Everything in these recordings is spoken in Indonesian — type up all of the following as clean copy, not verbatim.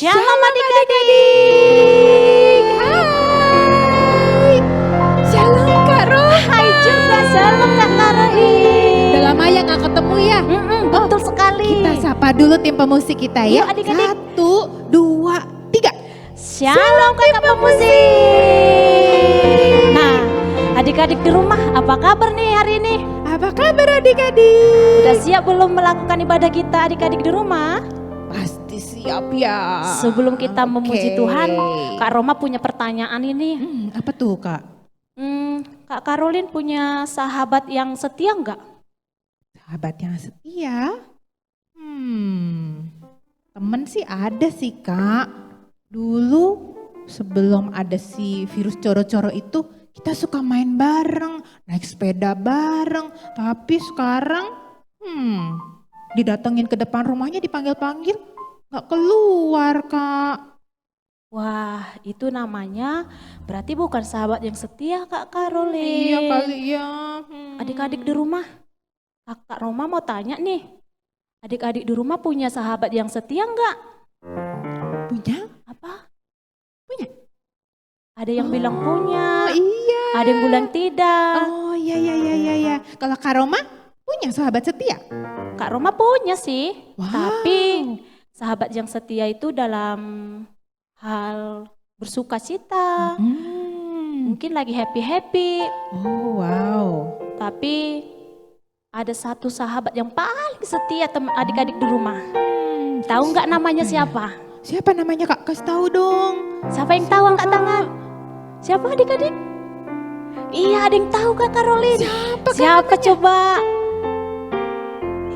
Shalom adik-adik. Hai. Shalom Kak Ro. Hai juga, shalom Kak Karoli. Udah lama ya gak ketemu ya? Betul sekali. Kita sapa dulu tim pemusik kita ya. Yuk, adik-adik. 1, 2, 3. Shalom kakak pemusik. Nah, adik-adik di rumah apa kabar nih hari ini? Apa kabar adik-adik? Udah siap belum melakukan ibadah kita adik-adik di rumah? Pasti siap ya. Sebelum kita memuji Oke. Tuhan, Kak Roma punya pertanyaan ini. Apa tuh Kak? Kak Karolin punya sahabat yang setia enggak? Sahabat yang setia? Temen sih ada sih Kak. Dulu sebelum ada si virus coro-coro itu, kita suka main bareng, naik sepeda bareng. Tapi sekarang, didatengin ke depan rumahnya dipanggil-panggil, gak keluar Kak. Wah, itu namanya berarti bukan sahabat yang setia Kak Karolin. Iya kali ya. Adik-adik di rumah, Kakak Roma mau tanya nih. Adik-adik di rumah punya sahabat yang setia enggak? Punya? Apa? Punya? Ada yang bilang punya, Iya. ada yang bilang tidak. Oh iya. Kalau Kak Roma punya sahabat setia? Kak Roma punya sih, Wow. tapi sahabat yang setia itu dalam hal bersuka cita, mungkin lagi happy-happy, Oh wow. tapi ada satu sahabat yang paling setia teman adik-adik di rumah. Tahu nggak namanya siapa? Siapa namanya Kak? Kasih tahu dong. Siapa yang tahu angkat tangan? Siapa adik-adik? Iya, ada yang tahu Kak Karolin. Siapa coba?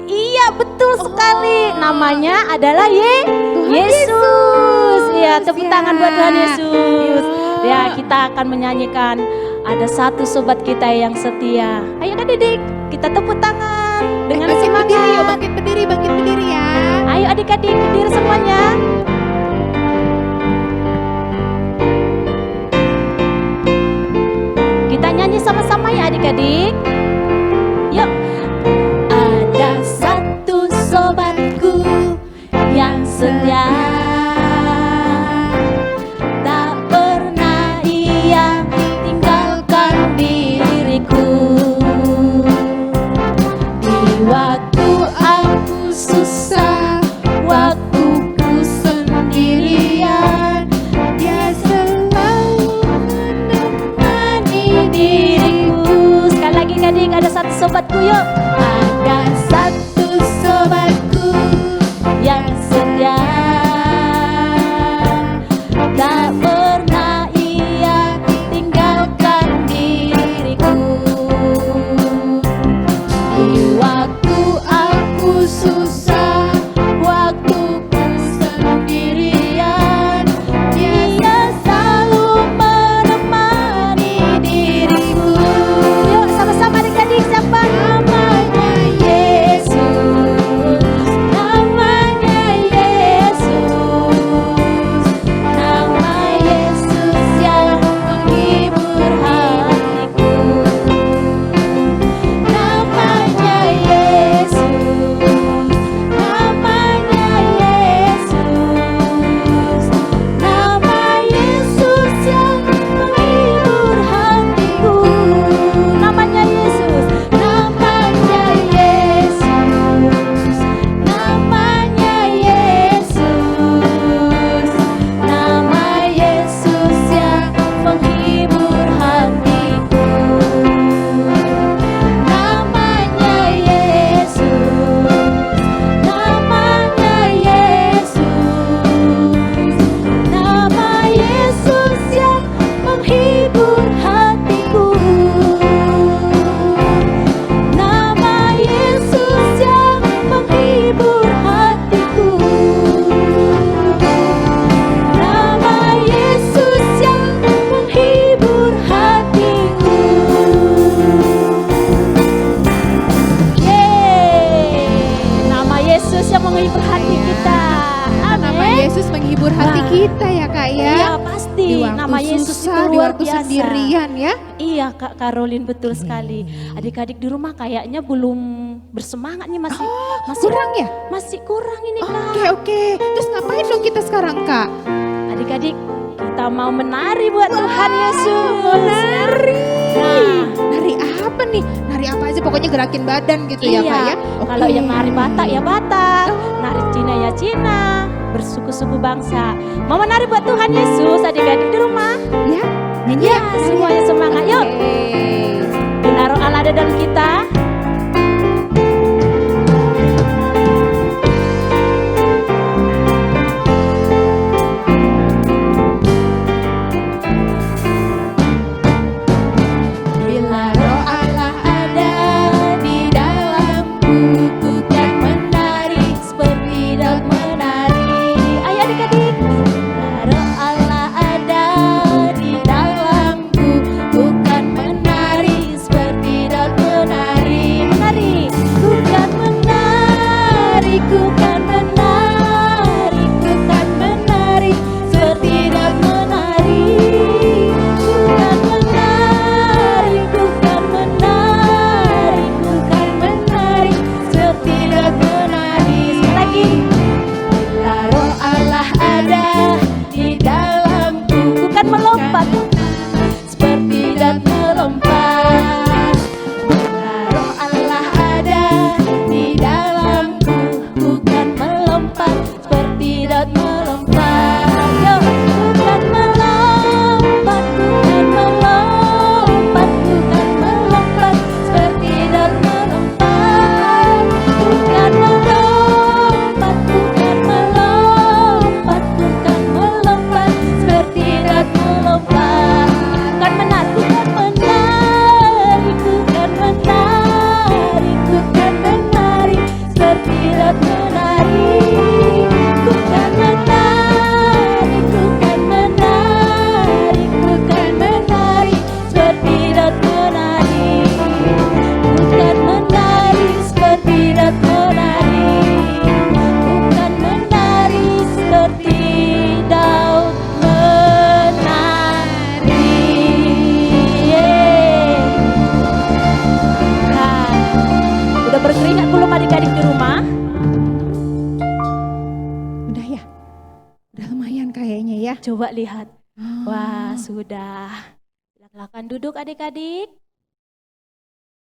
Iya, betul sekali. Namanya adalah Yesus. Ya, tepuk tangan buat Tuhan Yesus. Ya, kita akan menyanyikan ada satu sobat kita yang setia. Ayo adik-adik, kita tepuk tangan dengan Bangkit berdiri yuk, semangat. bangkit berdiri ya. Ayo adik-adik berdiri semuanya. Kita nyanyi sama-sama ya adik-adik. Yuk. Ada satu sobatku yang setia, tak pernah ia tinggalkan diriku. Di waktu aku susah, waktuku sendirian, dia selalu menemani diriku. Sekali lagi adik, ada satu sobatku yuk. Ada satu sobatku yang setia, tak pernah ia tinggalkan diriku. Di waktu aku susah, waktuku sendirian, dia selalu menemani diriku. Yuk sama-sama adik-adik, siapa? Namanya Yesus, namanya Yesus, nama Yesus yang menghibur hatiku. Namanya Yesus, namanya Yesus, nama Yesus yang menghibur hatiku. Namanya Yesus, namanya Yesus, namanya Yesus, nama Yesus yang menghibur hatiku. Namanya Yesus, namanya Yesus, nama Yesus yang menghibur hatiku. Nama Yesus yang menghibur hatiku. Nama Yesus yang menghibur hatiku. Nama Yesus yang menghibur hati kita. Nama Amin. Yesus menghibur hati Wah. kita ya Kak ya. Iya pasti. Di waktu Nama Yesus susah, itu di luar waktu biasa. sendirian ya. Iya Kak Karolin, betul sekali. Adik-adik di rumah kayaknya belum bersemangat nih masih Kurang ya? masih kurang ini Kak. Oke. Terus ngapain dong kita sekarang Kak? Adik-adik, kita mau menari buat Tuhan Yesus. Nari. Nah, Nari apa nih? Nari apa aja pokoknya gerakin badan gitu ya Kak ya? Kalau yang nari Batak ya Batak, nari Cina ya Cina, bersuku-suku bangsa. Mau menari buat Tuhan Yesus, adik-adik di rumah. Ya, nyanyi Ya, semuanya semangat yuk. Bila Roh Allah ada dalam kita. Bila Roh Allah ada di dalamku, ku kan menari seperti daun menari. Ayo adik-adik. Bila Roh Allah ada di dalamku, Ku kan menari seperti daun menari. menari. Ku kan menari, ku kan menari, ku kan menari seperti daun menari. Ku kan menari, ku kan menari, ku kan menari seperti daun menari. Sekali lagi. Bila Roh Allah ada di dalamku, Ku kan melompat. seperti daun melompat. Bila Roh Allah ada di dalamku, ku kan melompat seperti daun melompat. Yo, ku kan melompat, ku kan melompat, ku kan melompat seperti daun melompat. Ku kan melompat, ku kan melompat, ku kan melompat seperti daun melompat. Kan menari. Ku kan menari, ku kan menari, ku kan menari seperti daun menari. Ku kan menari, ku kan menari, ku kan menari seperti daun menari. Ku kan menari seperti daun menari. Ku kan menari seperti daun menari. Nah, udah berkeringat belum adik-adik di rumah? Udah ya? Udah lumayan kayaknya ya. Coba lihat. Ah. Wah, sudah. Silakan duduk adik-adik.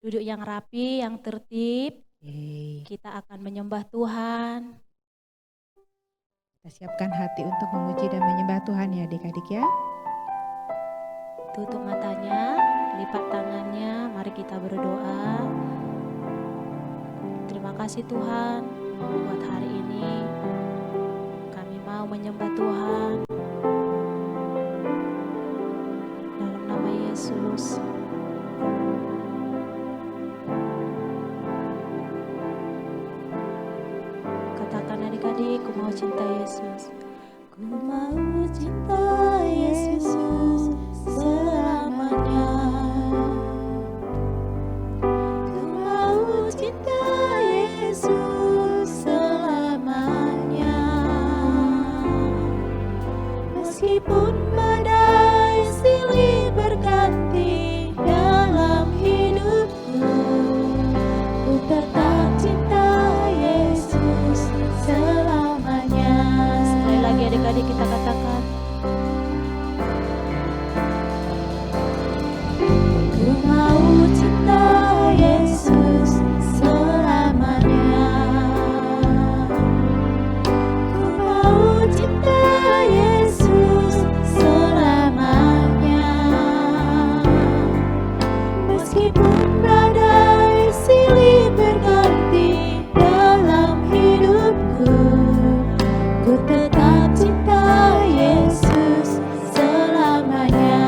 Duduk yang rapi, yang tertib. Oke. Kita akan menyembah Tuhan. Kita siapkan hati untuk memuji dan menyembah Tuhan ya adik-adik ya. Tutup matanya, lipat tangannya, mari kita berdoa. Terima kasih Tuhan buat hari ini. Kami mau menyembah Tuhan. Dalam nama Yesus. Katakan adik-adik, ku mau cinta Yesus. Ku mau cinta Yesus selamanya. Ku mau cinta Yesus selamanya. Meskipun badai silih berganti dalam hidupku, ku tetap cinta Yesus selamanya. Sekali lagi adik-adik kita katakan. Ku mau cinta Yesus selamanya. Ku mau cinta Yesus selamanya. Meskipun badai silih berganti dalam hidupku, ku tetap cinta Yesus selamanya.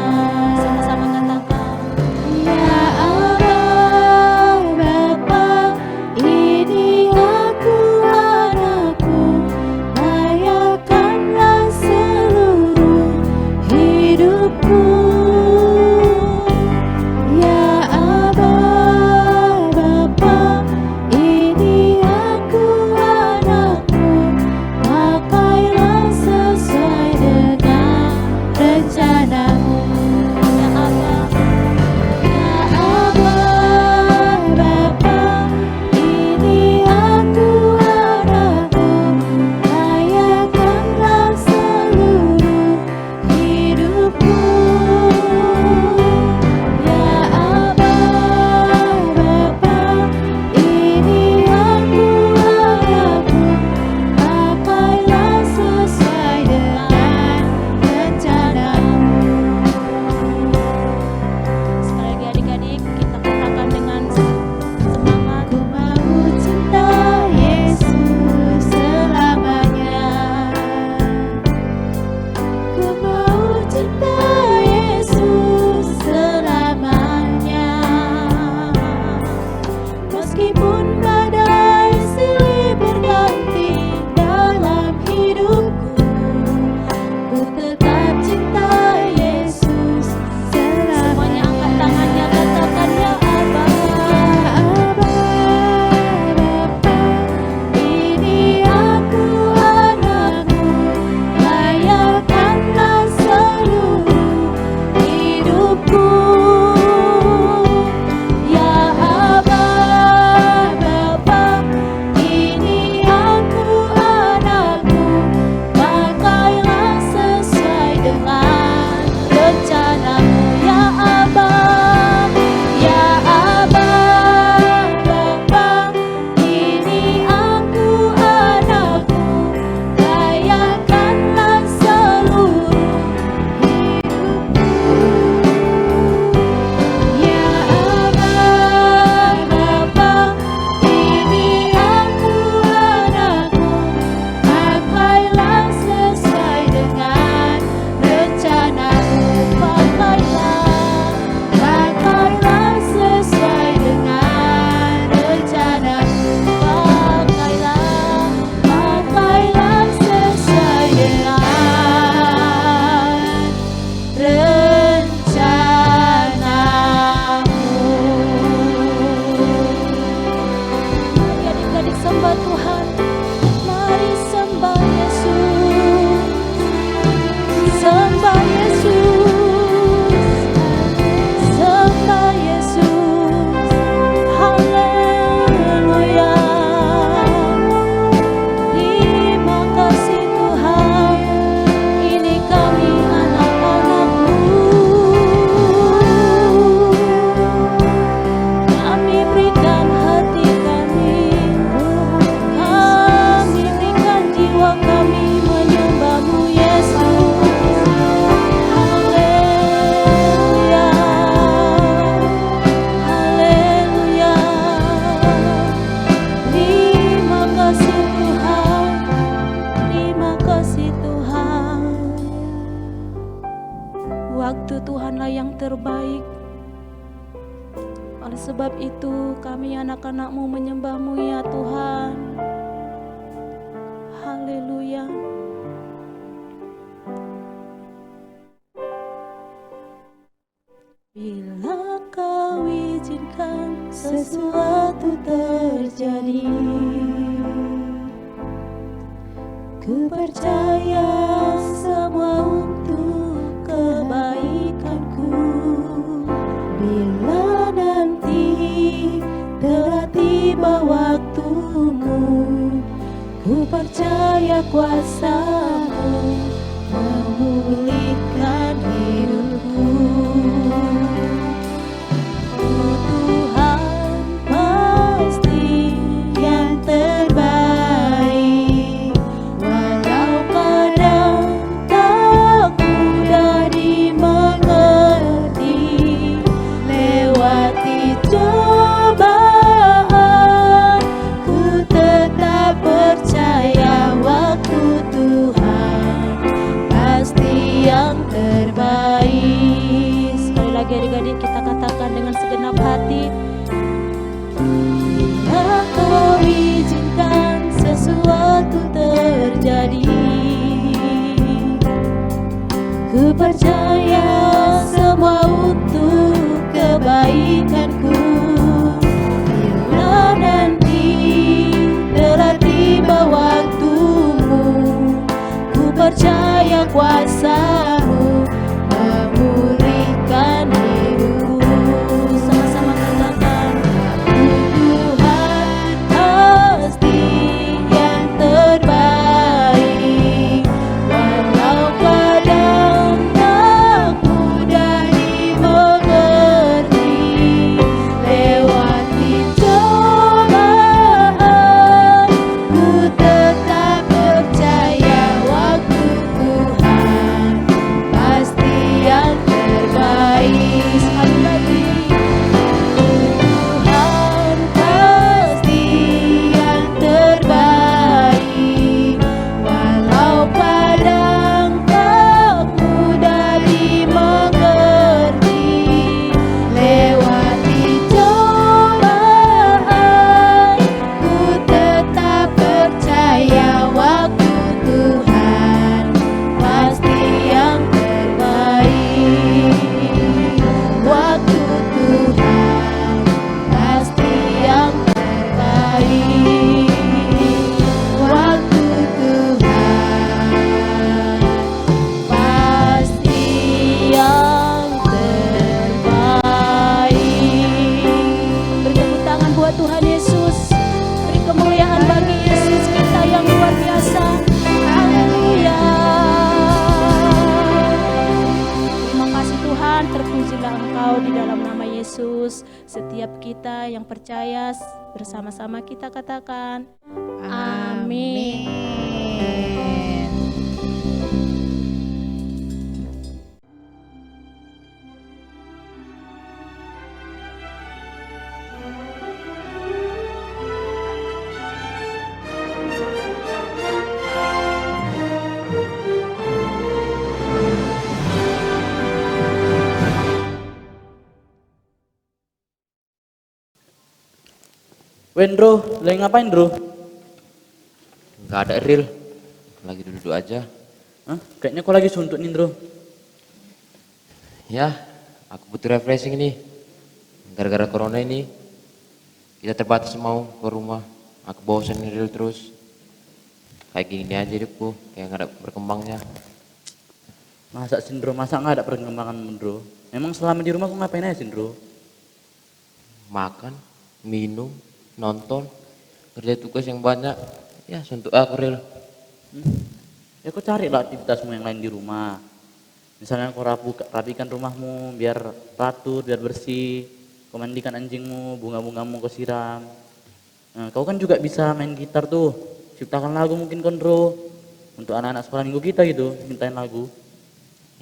Sama-sama katakan. Ya Allah Bapa, ini aku anakmu, layakanlah seluruh hidupku. Ya Allah Bapa, ini aku anakmu, pakailah sesuai dengan rencanamu. Ya Allah, ya Allah Bapa, Waktu Tuhanlah yang terbaik. Oleh sebab itu kami anak-anak-Mu menyembah-Mu ya Tuhan. Haleluya. Bila Kau izinkan sesuatu terjadi, ku percaya semua untuk kebaikanku. Bila nanti telah tiba waktumu, ku percaya kuasa-Mu memulihkan hidupku. Oh Tuhan, pasti yang terbaik. Walau kadang tak mudah dimengerti, lewati cobaan, ku tetap percaya waktu Tuhan pasti yang terbaik. Sekali lagi adik-adik kita katakan dengan segenap hati. Bila Kau izinkan sesuatu terjadi, ku percaya semua untuk kebaikanku. Bila nanti telah tiba waktumu, ku percaya kuasa-Mu memulihkan hidupku. Sama-sama katakan, Tuhan pasti yang terbaik. Walau kadang tak mudah dimengerti, lewati cobaan, ku tetap percaya waktu Tuhan pasti yang terbaik. Sekali lagi, Tuhan pasti yang terbaik. Walau kadang tak mudah dimengerti, lewati cobaan, ku tetap percaya waktu Tuhan pasti yang terbaik. Waktu Tuhan pasti yang terbaik. Waktu Tuhan pasti yang terbaik. Beri tepuk tangan buat Tuhan Yesus. Beri kemuliaan bagi Yesus kita yang luar biasa. Haleluya. Terima kasih Tuhan, terpujilah Engkau di dalam nama Yesus. Setiap kita yang percaya bersama-sama kita katakan amin. Wendro, lagi ngapain Bro? Nggak ada real, lagi duduk aja. Hah? Kayaknya kau lagi suntuk nih Bro. Ya, aku butuh refreshing nih. Gara-gara corona ini, kita terbatas mau ke rumah. Aku bosan nih real terus. Kayak gini aja hidupku, kayak nggak ada berkembangnya. Masa Sindro, masa nggak ada perkembangan Bro? Emang selama di rumah kau ngapain aja Sindro? Makan, minum, nonton, kerja tugas yang banyak. Ya, suntuk aku real. Ya kau carilah aktivitasmu yang lain di rumah. Misalnya kau rapikan rumahmu biar teratur, biar bersih. Kau mandikan anjingmu, bunga-bungamu kau siram. Nah, kau kan juga bisa main gitar tuh. Ciptakan lagu mungkin Kondro. Untuk anak-anak sekolah minggu kita gitu, mintain lagu.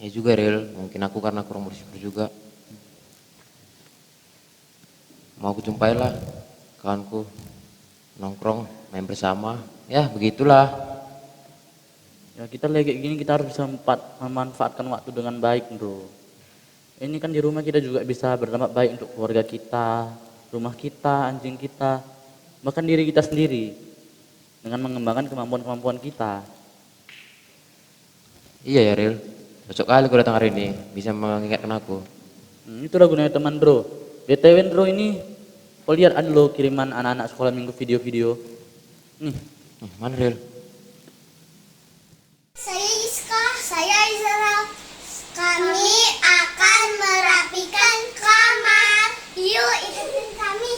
Ya juga real, mungkin aku karena kurang bersyukur juga. Mau aku jumpai lah kawanku, nongkrong, main bersama. Ya begitulah. Ya kita lagi kayak gini kita harus bisa memanfaatkan waktu dengan baik Bro. Ini kan di rumah kita juga bisa berdampak baik untuk keluarga kita, rumah kita, anjing kita, bahkan diri kita sendiri dengan mengembangkan kemampuan-kemampuan kita. Iya ya Ril, cocok kali kau datang hari ini, bisa mengingatkan aku. Itulah gunanya teman bro. BTW bro ini, kau lihat ada loh kiriman anak-anak sekolah minggu video-video. Nih, Mana Ril? Saya Iska, saya Israel. Kami akan merapikan kamar. Yuk ikutin kami.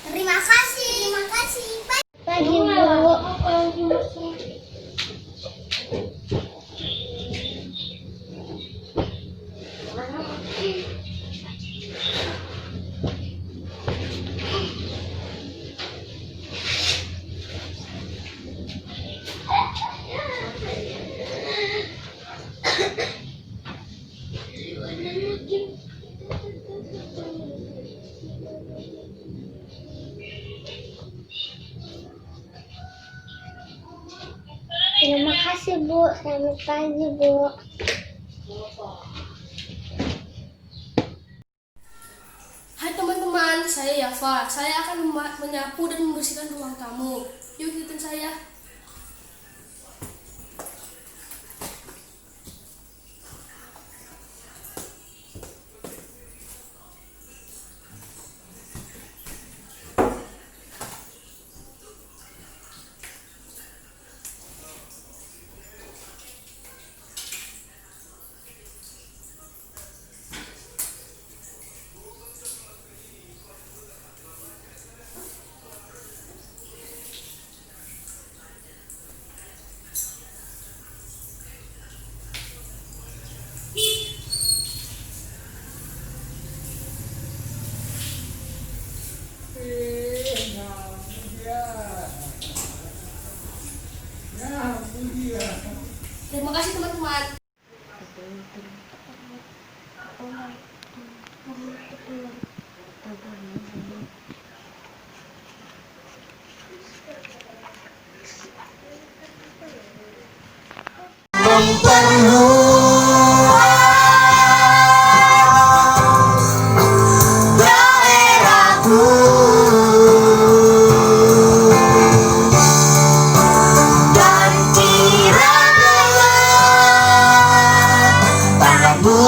Terima kasih. Terima kasih. Pagi Bu. Terima kasih Bu. Selamat pagi Bu. Hai teman-teman, saya Yafa. Saya akan menyapu dan membersihkan ruang tamu. Yuk ikutin saya. Terima kasih teman-teman.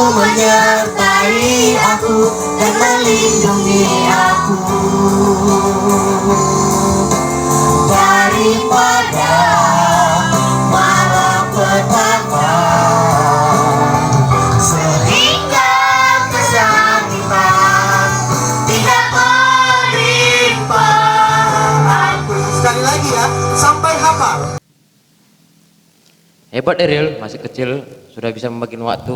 Menyertai aku dan melindungi aku daripada malapetaka sehingga kesakitan. Hebat Daryl, masih kecil sudah bisa membagi waktu.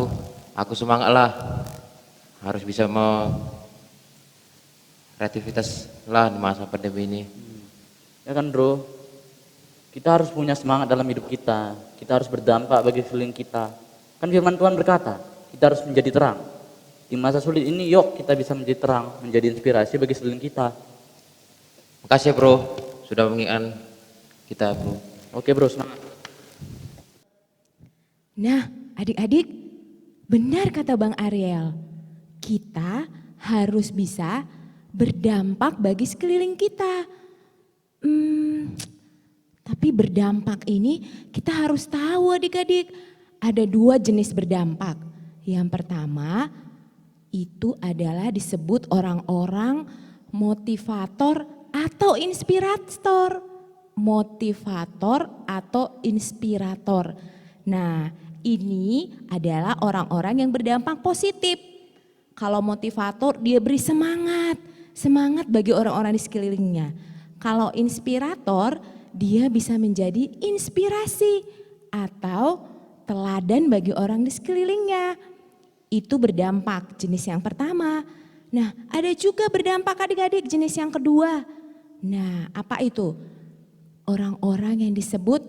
Aku semangat lah, harus bisa kreativitas lah di masa pandemi ini. Ya kan bro, kita harus punya semangat dalam hidup kita harus berdampak bagi sekeliling kita. Kan firman Tuhan berkata, kita harus menjadi terang. Di masa sulit ini yuk kita bisa menjadi terang, menjadi inspirasi bagi sekeliling kita. Makasih ya bro, sudah mengingatkan kita bro. Oke bro, semangat. Nah, adik-adik, benar kata Bang Ariel. Kita harus bisa berdampak bagi sekeliling kita. Tapi berdampak ini kita harus tahu adik-adik. Ada 2 jenis berdampak. Yang pertama itu adalah disebut orang-orang motivator atau inspirator. Motivator atau inspirator. Nah, ini adalah orang-orang yang berdampak positif. Kalau motivator dia beri semangat bagi orang-orang di sekelilingnya. Kalau inspirator dia bisa menjadi inspirasi atau teladan bagi orang di sekelilingnya. Itu berdampak jenis yang pertama. Nah, ada juga berdampak adik-adik jenis yang kedua. Nah, apa itu? Orang-orang yang disebut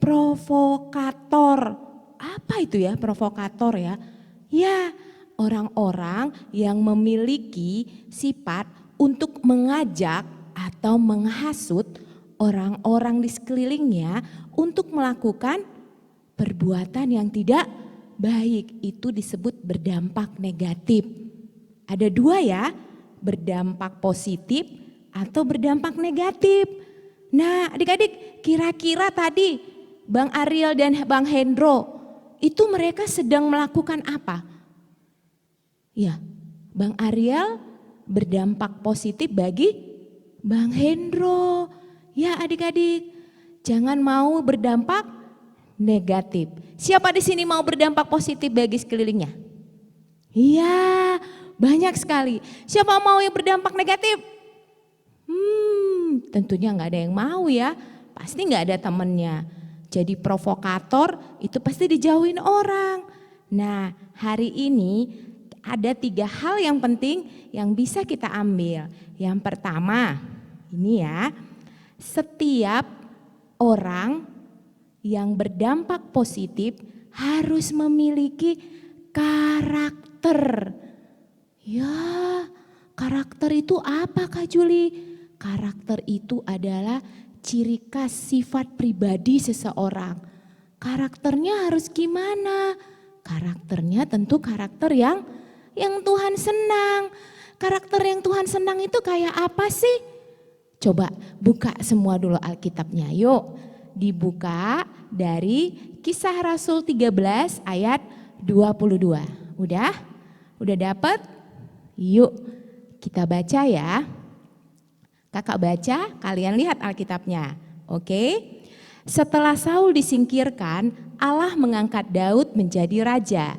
provokator. Apa itu ya provokator ya? Ya, orang-orang yang memiliki sifat untuk mengajak atau menghasut orang-orang di sekelilingnya untuk melakukan perbuatan yang tidak baik. Itu disebut berdampak negatif. Ada 2 ya, berdampak positif atau berdampak negatif. Nah adik-adik, kira-kira tadi Bang Ariel dan Bang Hendro itu mereka sedang melakukan apa? Ya, Bang Ariel berdampak positif bagi Bang Hendro. Ya adik-adik, jangan mau berdampak negatif. Siapa di sini mau berdampak positif bagi sekelilingnya? Iya, banyak sekali. Siapa mau yang berdampak negatif? Tentunya nggak ada yang mau ya. Pasti nggak ada temennya. Jadi provokator itu pasti dijauhin orang. Nah, hari ini ada 3 hal yang penting yang bisa kita ambil. Yang pertama, ini ya, setiap orang yang berdampak positif harus memiliki karakter. Ya, karakter itu apa Kak Juli? Karakter itu adalah ciri khas sifat pribadi seseorang. Karakternya harus gimana? Karakternya tentu karakter yang Tuhan senang. Karakter yang Tuhan senang itu kayak apa sih? Coba buka semua dulu Alkitabnya, yuk. Dibuka dari Kisah Rasul 13 ayat 22. Udah dapat? Yuk kita baca ya. Kakak baca, kalian lihat Alkitabnya. Oke. Setelah Saul disingkirkan, Allah mengangkat Daud menjadi raja.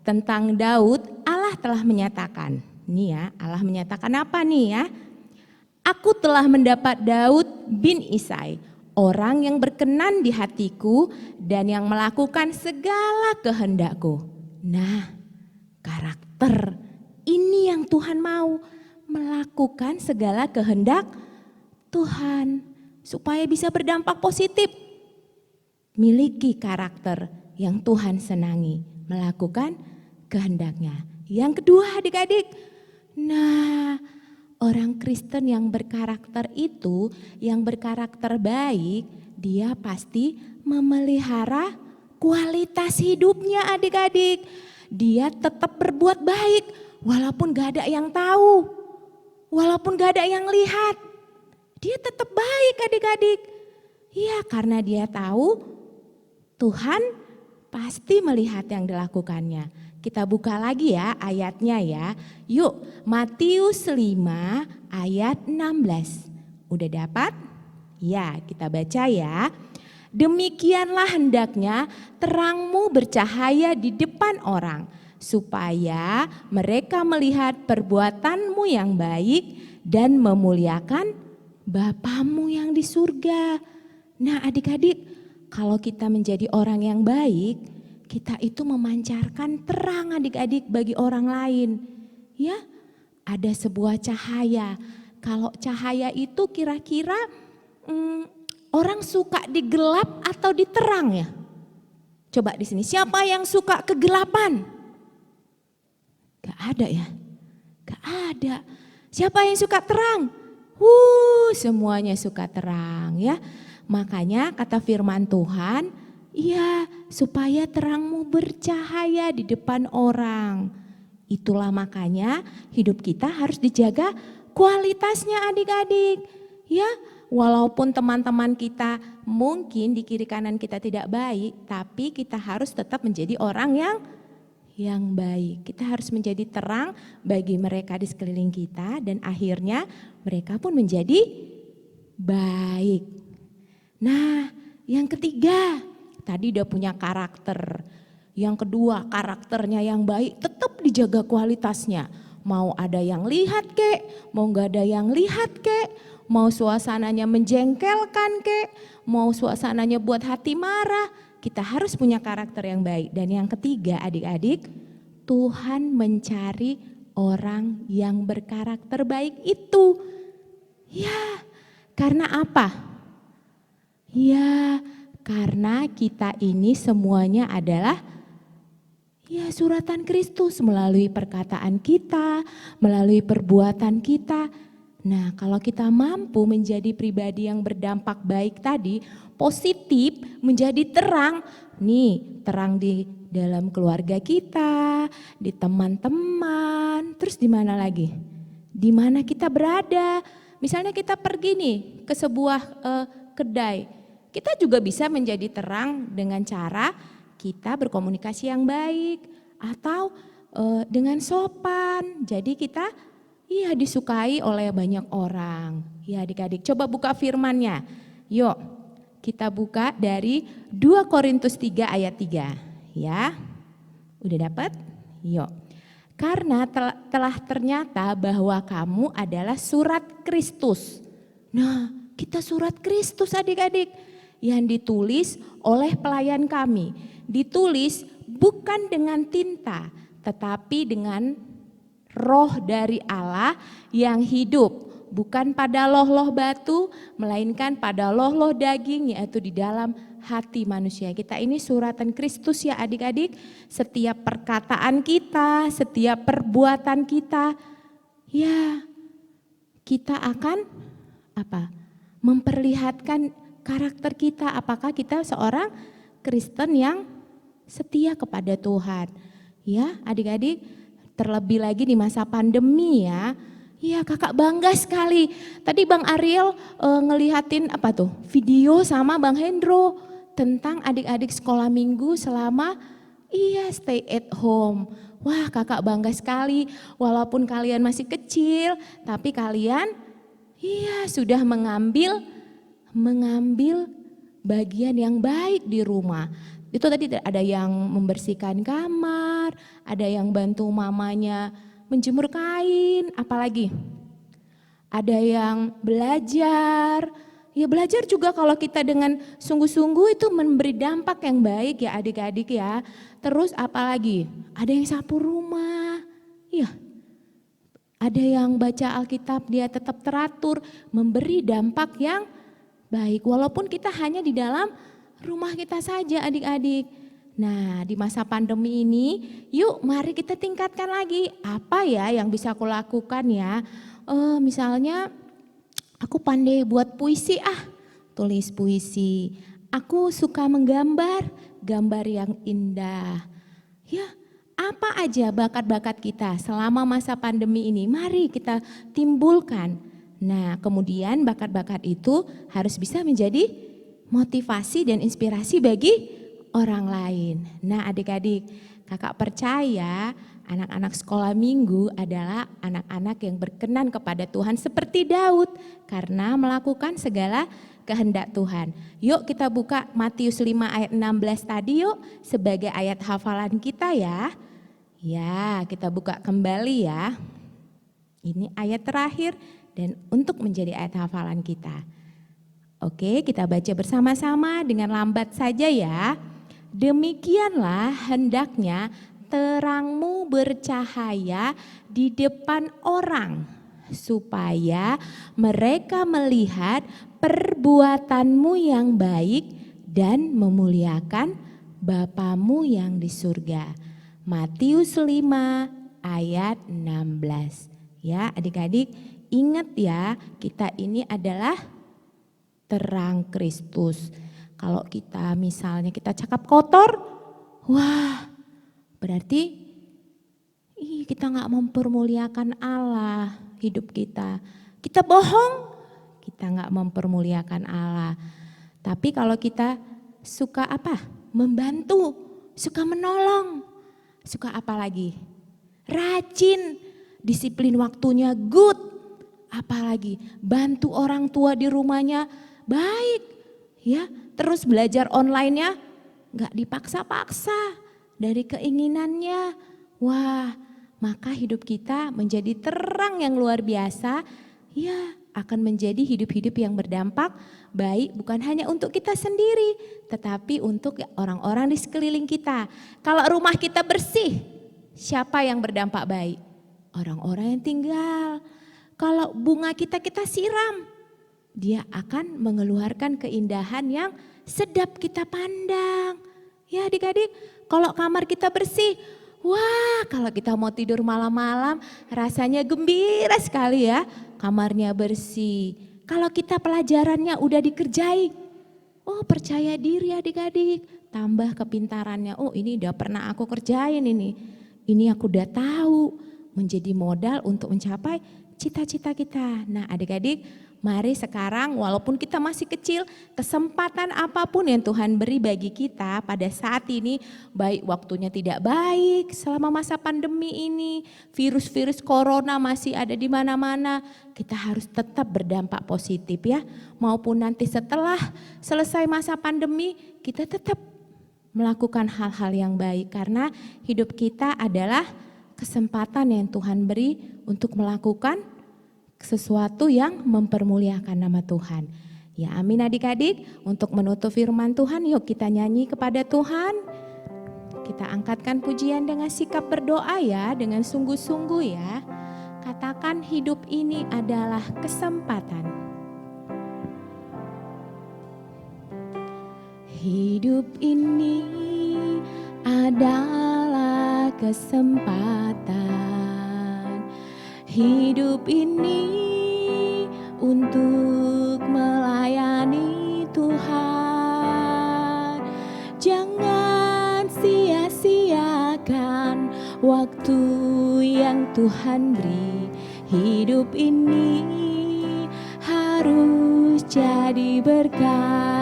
Tentang Daud, Allah telah menyatakan. Nih ya, Allah menyatakan apa nih ya? Aku telah mendapat Daud bin Isai, orang yang berkenan di hatiku dan yang melakukan segala kehendakku. Nah, karakter ini yang Tuhan mau, melakukan segala kehendak Tuhan supaya bisa berdampak positif. Miliki karakter yang Tuhan senangi, melakukan kehendaknya. Yang kedua adik-adik, nah orang Kristen yang berkarakter itu, yang berkarakter baik, dia pasti memelihara kualitas hidupnya adik-adik. Dia tetap berbuat baik walaupun gak ada yang tahu, walaupun gak ada yang lihat. Dia tetap baik adik-adik. Iya, karena dia tahu Tuhan pasti melihat yang dilakukannya. Kita buka lagi ya ayatnya ya. Yuk, Matius 5 ayat 16. Udah dapat? Ya, kita baca ya. Demikianlah hendaknya terangmu bercahaya di depan orang, supaya mereka melihat perbuatanmu yang baik dan memuliakan Bapamu yang di surga. Nah adik-adik, kalau kita menjadi orang yang baik, kita itu memancarkan terang adik-adik bagi orang lain. Ya, ada sebuah cahaya. Kalau cahaya itu kira-kira orang suka di gelap atau di terang ya? Coba di sini, siapa yang suka kegelapan? Gak ada ya? Gak ada. Siapa yang suka terang? Semuanya suka terang ya. Makanya kata firman Tuhan, iya supaya terangmu bercahaya di depan orang. Itulah makanya hidup kita harus dijaga kualitasnya adik-adik. Ya, walaupun teman-teman kita mungkin di kiri kanan kita tidak baik, tapi kita harus tetap menjadi orang yang baik. Kita harus menjadi terang bagi mereka di sekeliling kita dan akhirnya mereka pun menjadi baik. Nah, yang ketiga, tadi udah punya karakter. Yang kedua, karakternya yang baik tetap dijaga kualitasnya. Mau ada yang lihat kek, mau gak ada yang lihat kek, mau suasananya menjengkelkan kek, mau suasananya buat hati marah, kita harus punya karakter yang baik. Dan yang ketiga adik-adik, Tuhan mencari orang yang berkarakter baik itu. Ya, karena apa? Ya, karena kita ini semuanya adalah ya suratan Kristus melalui perkataan kita, melalui perbuatan kita. Nah, kalau kita mampu menjadi pribadi yang berdampak baik tadi, positif, menjadi terang, nih terang di dalam keluarga kita, di teman-teman, terus di mana lagi? Di mana kita berada. Misalnya kita pergi nih ke sebuah kedai, kita juga bisa menjadi terang dengan cara kita berkomunikasi yang baik atau dengan sopan. Jadi kita disukai oleh banyak orang. Ya adik-adik, coba buka firman-Nya. Yuk, kita buka dari 2 Korintus 3 ayat 3. Ya, udah dapat? Yuk. Karena telah ternyata bahwa kamu adalah surat Kristus. Nah, kita surat Kristus adik-adik. Yang ditulis oleh pelayan kami. Ditulis bukan dengan tinta, tetapi dengan Roh dari Allah yang hidup, bukan pada loh-loh batu, melainkan pada loh-loh daging, yaitu di dalam hati manusia. Kita ini suratan Kristus ya adik-adik, setiap perkataan kita, setiap perbuatan kita, ya kita akan memperlihatkan karakter kita, apakah kita seorang Kristen yang setia kepada Tuhan. Ya adik-adik, terlebih lagi di masa pandemi ya. Iya kakak bangga sekali. Tadi Bang Ariel ngelihatin video sama Bang Hendro tentang adik-adik sekolah minggu selama stay at home. Wah kakak bangga sekali, walaupun kalian masih kecil tapi kalian sudah mengambil bagian yang baik di rumah. Itu tadi ada yang membersihkan kamar, ada yang bantu mamanya menjemur kain, apalagi ada yang belajar. Ya belajar juga kalau kita dengan sungguh-sungguh itu memberi dampak yang baik ya adik-adik ya. Terus apalagi ada yang sapu rumah, ada yang baca Alkitab, dia tetap teratur, memberi dampak yang baik. Walaupun kita hanya di dalam rumah kita saja adik-adik. Nah di masa pandemi ini yuk mari kita tingkatkan lagi. Apa ya yang bisa aku lakukan ya. Misalnya aku pandai buat puisi tulis puisi. Aku suka menggambar, gambar yang indah. Ya apa aja bakat-bakat kita selama masa pandemi ini mari kita timbulkan. Nah kemudian bakat-bakat itu harus bisa menjadi motivasi dan inspirasi bagi orang lain. Nah adik-adik, kakak percaya anak-anak sekolah minggu adalah anak-anak yang berkenan kepada Tuhan seperti Daud karena melakukan segala kehendak Tuhan. Yuk kita buka Matius 5 ayat 16 tadi yuk sebagai ayat hafalan kita ya. Ya kita buka kembali ya. Ini ayat terakhir dan untuk menjadi ayat hafalan kita. Oke, kita baca bersama-sama dengan lambat saja ya. Demikianlah hendaknya terangmu bercahaya di depan orang, supaya mereka melihat perbuatanmu yang baik dan memuliakan Bapamu yang di surga. Matius 5 ayat 16. Ya, adik-adik ingat ya, kita ini adalah terang Kristus. Kalau kita misalnya kita cakap kotor, wah berarti kita nggak mempermuliakan Allah hidup kita. Kita bohong, kita nggak mempermuliakan Allah. Tapi kalau kita suka apa? Membantu, suka menolong, suka apa lagi? Rajin, disiplin waktunya good, apalagi bantu orang tua di rumahnya baik, ya. Terus belajar online-nya nggak dipaksa-paksa dari keinginannya. Wah, maka hidup kita menjadi terang yang luar biasa, ya, akan menjadi hidup-hidup yang berdampak baik bukan hanya untuk kita sendiri, tetapi untuk orang-orang di sekeliling kita. Kalau rumah kita bersih, siapa yang berdampak baik? Orang-orang yang tinggal. Kalau bunga kita siram, dia akan mengeluarkan keindahan yang sedap kita pandang. Ya adik-adik, kalau kamar kita bersih, wah kalau kita mau tidur malam-malam rasanya gembira sekali ya. Kamarnya bersih. Kalau kita pelajarannya udah dikerjai, oh percaya diri adik-adik. Tambah kepintarannya, oh ini udah pernah aku kerjain ini. Ini aku udah tahu, menjadi modal untuk mencapai cita-cita kita. Nah adik-adik, mari sekarang walaupun kita masih kecil, kesempatan apapun yang Tuhan beri bagi kita pada saat ini, baik waktunya tidak baik selama masa pandemi ini, virus-virus corona masih ada di mana-mana, kita harus tetap berdampak positif ya. Maupun nanti setelah selesai masa pandemi, kita tetap melakukan hal-hal yang baik karena hidup kita adalah kesempatan yang Tuhan beri untuk melakukan sesuatu yang mempermuliakan nama Tuhan. Ya amin adik-adik, untuk menutup firman Tuhan yuk kita nyanyi kepada Tuhan. Kita angkatkan pujian dengan sikap berdoa ya, dengan sungguh-sungguh ya. Katakan hidup ini adalah kesempatan. Hidup ini adalah kesempatan. Hidup ini untuk melayani Tuhan. Jangan sia-siakan waktu yang Tuhan beri. Hidup ini harus jadi berkat.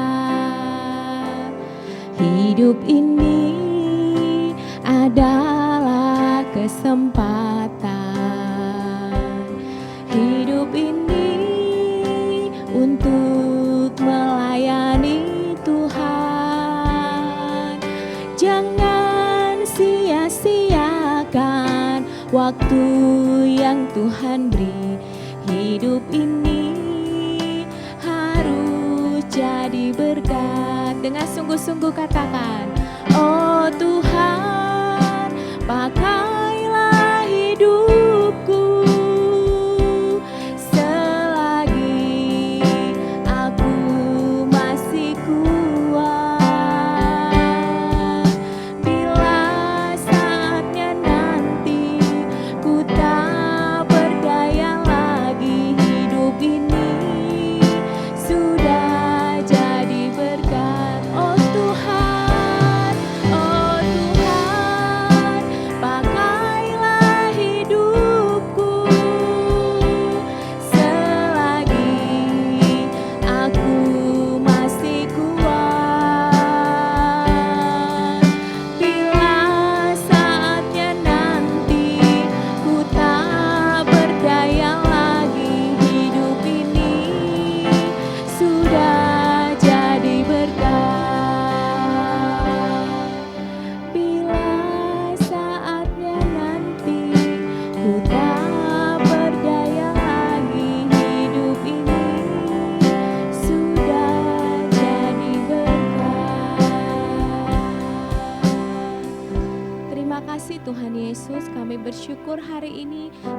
Hidup ini adalah kesempatan. Hidup ini untuk melayani Tuhan. Jangan sia-siakan waktu yang Tuhan beri. Hidup ini harus jadi berkat. Dengan sungguh-sungguh katakan, oh Tuhan, pakailah hidupku selagi aku masih kuat. Bila saatnya nanti ku tak berdaya lagi, hidup ini sudah jadi berkat. Oh Tuhan, pakailah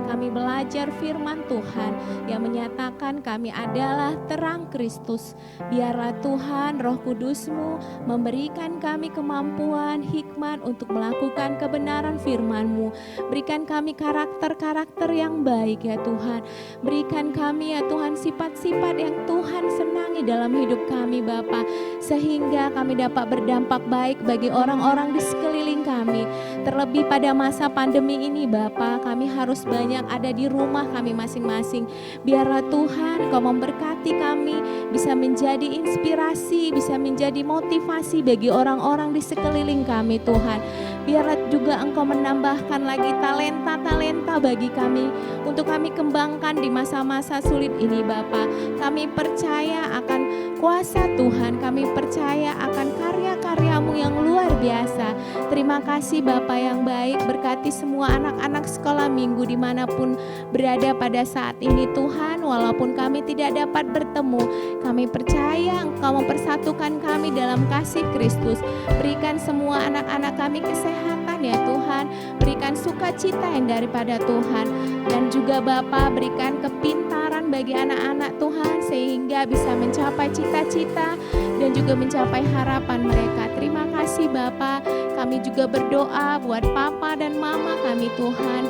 kami belajar firman Tuhan yang menyatakan kami adalah terang Kristus. Biarlah Tuhan Roh Kudus-Mu memberikan kami kemampuan, hikmat untuk melakukan kebenaran firman-Mu. Berikan kami karakter-karakter yang baik ya Tuhan. Berikan kami ya Tuhan sifat-sifat yang Tuhan senangi dalam hidup kami Bapa, sehingga kami dapat berdampak baik bagi orang-orang di sekeliling kami. Terlebih pada masa pandemi ini Bapa, kami harus banyak ada di rumah kami masing-masing. Biarlah Tuhan Kau memberkati kami, bisa menjadi inspirasi, bisa menjadi motivasi bagi orang-orang di sekeliling kami Tuhan. Biarlah juga Engkau menambahkan lagi talenta-talenta bagi kami untuk kami kembangkan di masa-masa sulit ini Bapa. Kami percaya akan kuasa Tuhan, kami percaya akan karya-karya-Mu yang luar biasa. Terima kasih Bapa yang baik, berkati semua anak-anak sekolah minggu dimanapun berada pada saat ini Tuhan. Walaupun kami tidak dapat bertemu, kami percaya Engkau mempersatukan kami dalam kasih Kristus. Berikan semua anak-anak kami kesehatan ya Tuhan, berikan sukacita yang daripada Tuhan. Dan juga Bapa berikan kepintaran bagi anak-anak Tuhan sehingga bisa mencapai cita-cita dan juga mencapai harapan mereka. Terima kasih Bapa. Kami juga berdoa buat papa dan mama kami Tuhan.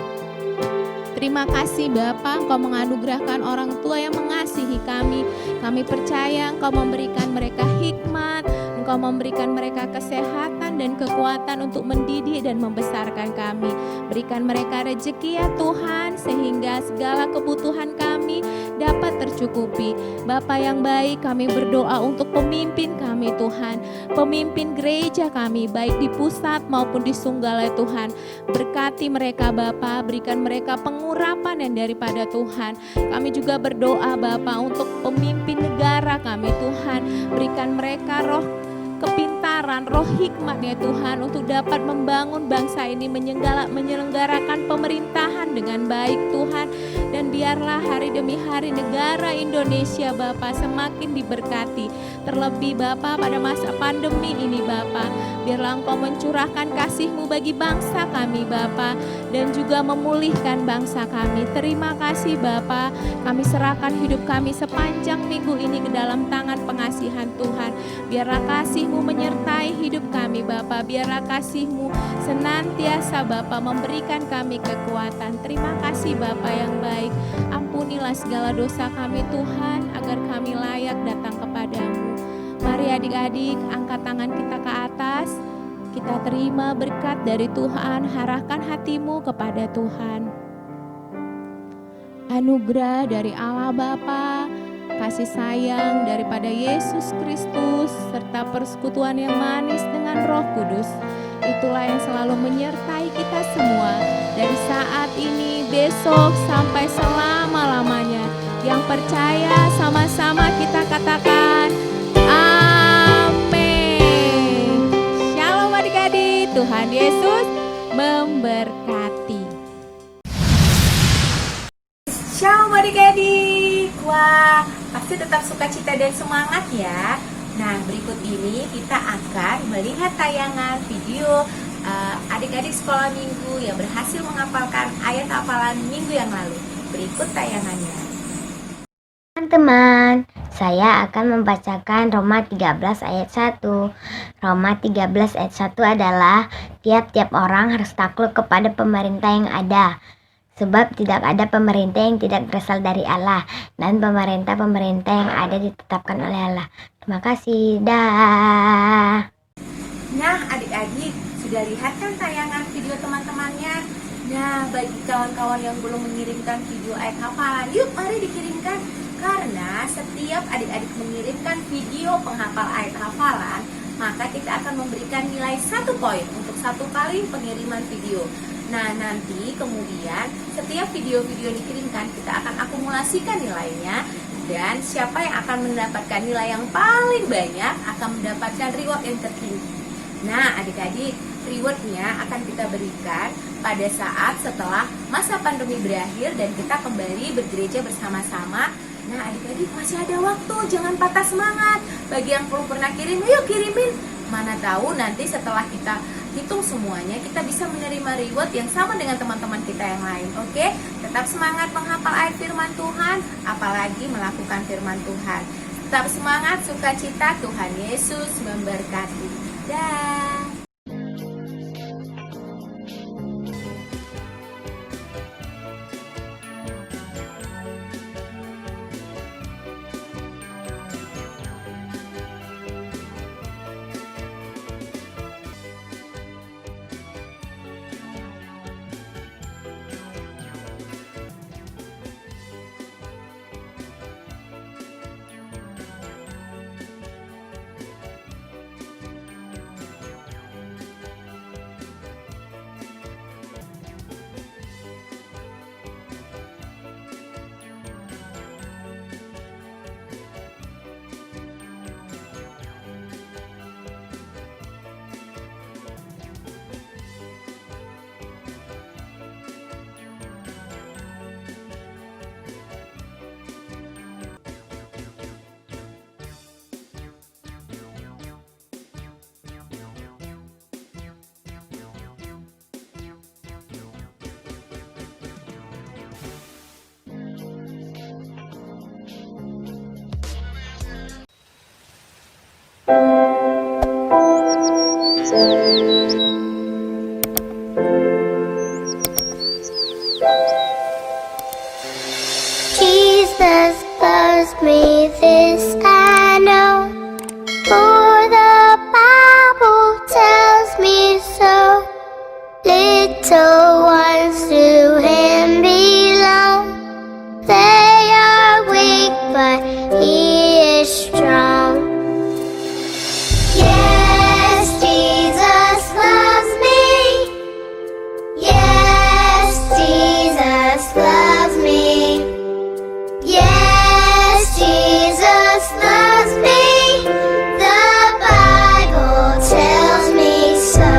Terima kasih Bapa, Engkau menganugerahkan orang tua yang mengasihi kami. Kami percaya Engkau memberikan mereka hikmat, Engkau memberikan mereka kesehatan dan kekuatan untuk mendidik dan membesarkan kami. Berikan mereka rezeki ya Tuhan, sehingga segala kebutuhan kami dapat tercukupi. Bapa yang baik, kami berdoa untuk pemimpin kami Tuhan, pemimpin gereja kami baik di pusat maupun di Sunggala Tuhan. Berkati mereka Bapa, berikan mereka pengurapan yang daripada Tuhan. Kami juga berdoa Bapa untuk pemimpin negara kami Tuhan. Berikan mereka roh kepintaran, roh hikmat ya Tuhan untuk dapat membangun bangsa ini, menyelenggarakan pemerintahan dengan baik Tuhan. Dan biarlah hari demi hari negara Indonesia Bapa semakin diberkati. Terlebih Bapa pada masa pandemi ini Bapa, biarlah Engkau mencurahkan kasih-Mu bagi bangsa kami Bapa, dan juga memulihkan bangsa kami. Terima kasih Bapa, kami serahkan hidup kami sepanjang minggu ini ke dalam tangan pengasihan Tuhan. Biarlah kasih-Mu menyertai hidup kami Bapa, biarlah kasih-Mu senantiasa Bapa memberikan kami kekuatan. Terima kasih Bapa yang baik, ampunilah segala dosa kami Tuhan, agar kami layak datang kepadamu. Mari adik-adik angkat tangan kita ke atas, kita terima berkat dari Tuhan, arahkan hatimu kepada Tuhan. Anugerah dari Allah Bapa, kasih sayang daripada Yesus Kristus, serta persekutuan yang manis dengan Roh Kudus, itulah yang selalu menyertai kita semua dari saat ini, besok, sampai selama-lamanya. Yang percaya sama-sama kita katakan amin. Shalom adik-adik, Tuhan Yesus memberkati. Shalom adik-adik. Wah, pasti tetap sukacita dan semangat ya. Nah, berikut ini kita akan melihat tayangan video adik-adik sekolah minggu yang berhasil menghafalkan ayat hafalan minggu yang lalu. Berikut tayangannya. Teman-teman, saya akan membacakan Roma 13 ayat 1. Roma 13 ayat 1 adalah tiap-tiap orang harus takluk kepada pemerintah yang ada. Sebab tidak ada pemerintah yang tidak berasal dari Allah, dan pemerintah-pemerintah yang ada ditetapkan oleh Allah. Terima kasih. Dah. Nah, adik-adik sudah lihat kan tayangan video teman-temannya? Nah, bagi kawan-kawan yang belum mengirimkan video ayat hafalan, yuk mari dikirimkan. Karena setiap adik-adik mengirimkan video penghafal ayat hafalan, maka kita akan memberikan nilai 1 poin untuk 1 kali pengiriman video. Nah, nanti kemudian setiap video-video yang dikirimkan kita akan akumulasikan nilainya, dan siapa yang akan mendapatkan nilai yang paling banyak akan mendapatkan reward yang tertinggi. Nah, adik-adik, rewardnya akan kita berikan pada saat setelah masa pandemi berakhir dan kita kembali bergereja bersama-sama. Nah, adik-adik masih ada waktu, jangan patah semangat. Bagi yang belum pernah kirim, yuk kirimin. Mana tahu nanti setelah kita hitung semuanya, kita bisa menerima reward yang sama dengan teman-teman kita yang lain. Oke, tetap semangat menghafal ayat firman Tuhan, apalagi melakukan firman Tuhan. Tetap semangat, sukacita, Tuhan Yesus memberkati. Dah. Jesus loves me, this I know, for the Bible tells me so. Little ones to Him belong. They are weak, but He is strong. Yes, Jesus loves me. Yes, Jesus loves me. Yes, Jesus loves me. The Bible tells me so.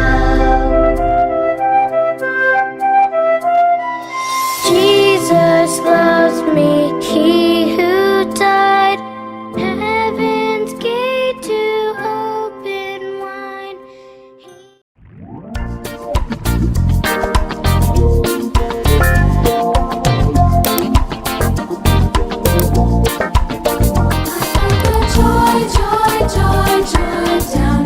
Jesus loves me, He who died, heaven's gate to open wide. Joy, joy, joy, joy down